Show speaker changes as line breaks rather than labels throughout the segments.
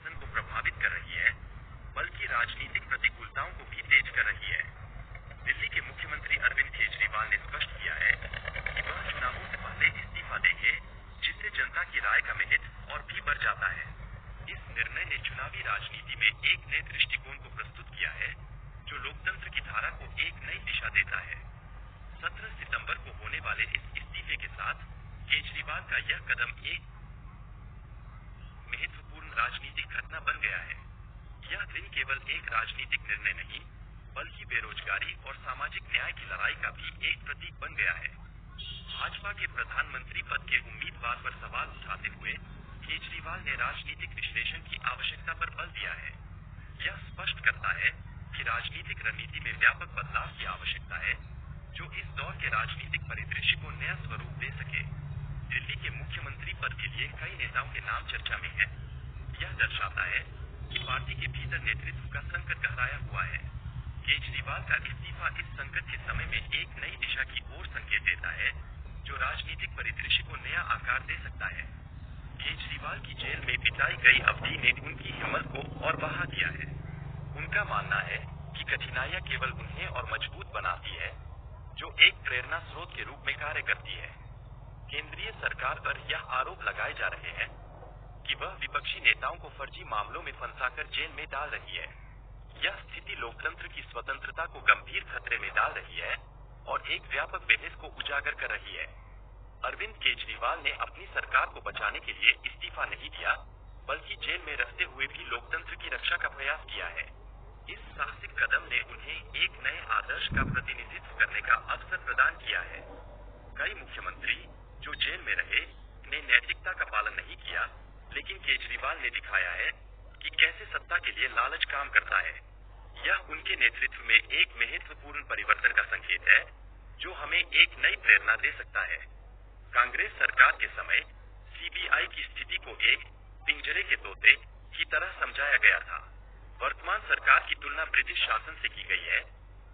शासन को प्रभावित कर रही है, बल्कि राजनीतिक प्रतिकूलताओं को भी तेज कर रही है। दिल्ली के मुख्यमंत्री अरविंद केजरीवाल ने स्पष्ट किया है कि वह चुनावों से पहले इस्तीफा देंगे, जिससे जनता की राय का महत्व और भी बढ़ जाता है। इस निर्णय ने चुनावी राजनीति में एक नए दृष्टिकोण को प्रस्तुत किया है, जो लोकतंत्र की धारा को एक नई दिशा देता है। 17 सितंबर को होने वाले इस इस्तीफे के साथ केजरीवाल का यह कदम एक महत्वपूर्ण राजनीतिक घटना बन गया है। यह दिन केवल एक राजनीतिक निर्णय नहीं, बल्कि बेरोजगारी और सामाजिक न्याय की लड़ाई का भी एक प्रतीक बन गया है। भाजपा के प्रधानमंत्री पद के उम्मीदवार पर सवाल उठाते हुए केजरीवाल ने राजनीतिक विश्लेषण की आवश्यकता पर बल दिया है। यह स्पष्ट करता है कि राजनीतिक रणनीति में व्यापक बदलाव की आवश्यकता है, जो इस दौर के राजनीतिक परिदृश्य को नया स्वरूप दे सके। दिल्ली के मुख्यमंत्री पद के लिए कई नेताओं के नाम चर्चा में हैं। यह दर्शाता है कि पार्टी के भीतर नेतृत्व का संकट गहराया हुआ है। केजरीवाल का इस्तीफा इस संकट के समय में एक नई दिशा की ओर संकेत देता है, जो राजनीतिक परिदृश्य को नया आकार दे सकता है। केजरीवाल की जेल में बिताई गई अवधि ने उनकी हिम्मत को और बढ़ा दिया है। उनका मानना है कि कठिनाइयां केवल उन्हें और मजबूत बनाती है, जो एक प्रेरणा स्रोत के रूप में कार्य करती है। केंद्रीय सरकार पर यह आरोप लगाए जा रहे हैं कि वह विपक्षी नेताओं को फर्जी मामलों में फंसाकर जेल में डाल रही है। यह स्थिति लोकतंत्र की स्वतंत्रता को गंभीर खतरे में डाल रही है और एक व्यापक बहस को उजागर कर रही है। अरविंद केजरीवाल ने अपनी सरकार को बचाने के लिए इस्तीफा नहीं दिया, बल्कि जेल में रहते हुए भी लोकतंत्र की रक्षा का प्रयास किया है। इस साहसिक कदम ने उन्हें एक नए आदर्श का प्रतिनिधित्व करने का अवसर प्रदान किया है। कई मुख्यमंत्री जो जेल में रहे, ने नैतिकता का पालन नहीं किया, लेकिन केजरीवाल ने दिखाया है कि कैसे सत्ता के लिए लालच काम करता है। यह उनके नेतृत्व में एक महत्वपूर्ण परिवर्तन का संकेत है, जो हमें एक नई प्रेरणा दे सकता है। कांग्रेस सरकार के समय सीबीआई की स्थिति को एक पिंजरे के तोते की तरह समझाया गया था। वर्तमान सरकार की तुलना ब्रिटिश शासन से की गई है,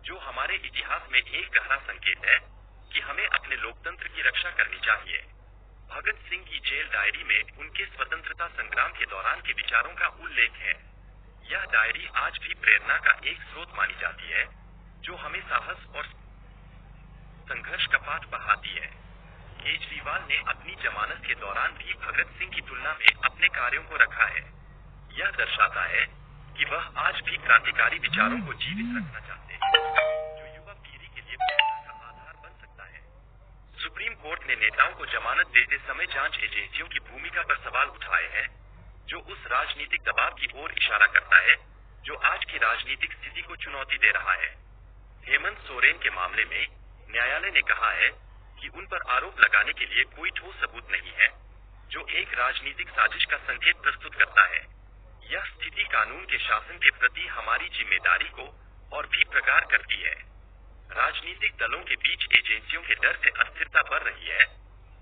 जो हमारे इतिहास में एक गहरा संकेत है कि हमें अपने लोकतंत्र की रक्षा करनी चाहिए। भगत सिंह की जेल डायरी में उनके स्वतंत्रता संग्राम के दौरान के विचारों का उल्लेख है। यह डायरी आज भी प्रेरणा का एक स्रोत मानी जाती है, जो हमें साहस और संघर्ष का पाठ पढ़ाती है। केजरीवाल ने अपनी जमानत के दौरान भी भगत सिंह की तुलना में अपने कार्यों को रखा है। यह दर्शाता है कि वह आज भी क्रांतिकारी विचारों को जीवित रखना चाहते हैं, जो युवा पीढ़ी के लिए प्रेरणा का आधार बन सकता है। सुप्रीम कोर्ट ने नेताओं को जमानत देते समय जांच एजेंसियों की भूमिका पर सवाल उठाए हैं, जो उस राजनीतिक दबाव की ओर इशारा करता है, जो आज की राजनीतिक स्थिति को चुनौती दे रहा है। हेमंत सोरेन के मामले में न्यायालय ने कहा है कि उन पर आरोप लगाने के लिए कोई ठोस सबूत नहीं है, जो एक राजनीतिक साजिश का संकेत प्रस्तुत करता है। यह स्थिति कानून के शासन के प्रति हमारी जिम्मेदारी को और भी प्रगाढ़ करती है। राजनीतिक दलों के बीच एजेंसियों के डर से अस्थिरता बढ़ रही है,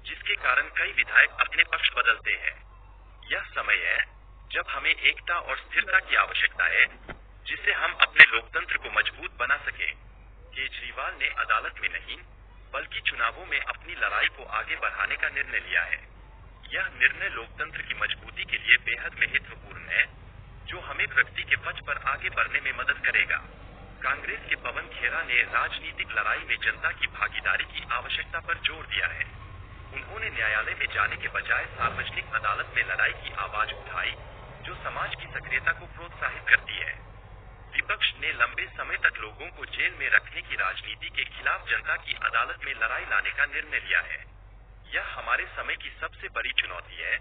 जिसके कारण कई विधायक अपने पक्ष बदलते हैं। यह समय है जब हमें एकता और स्थिरता की आवश्यकता है, जिससे हम अपने लोकतंत्र को मजबूत बना सकें। केजरीवाल ने अदालत में नहीं, बल्कि चुनावों में अपनी लड़ाई को आगे बढ़ाने का निर्णय लिया है। यह निर्णय लोकतंत्र की मजबूती के लिए बेहद महत्वपूर्ण है, जो हमें प्रगति के पथ पर आगे बढ़ने में मदद करेगा। कांग्रेस के पवन खेरा ने राजनीतिक लड़ाई में जनता की भागीदारी की आवश्यकता पर जोर दिया है। उन्होंने न्यायालय में जाने के बजाय सार्वजनिक अदालत में लड़ाई की आवाज उठाई, जो समाज की सक्रियता को प्रोत्साहित करती है। विपक्ष ने लंबे समय तक लोगों को जेल में रखने की राजनीति के खिलाफ जनता की अदालत में लड़ाई लाने का निर्णय लिया है। यह हमारे समय की सबसे बड़ी चुनौती है,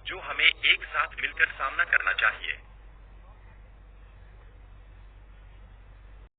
जो हमें एक साथ मिलकर सामना करना चाहिए।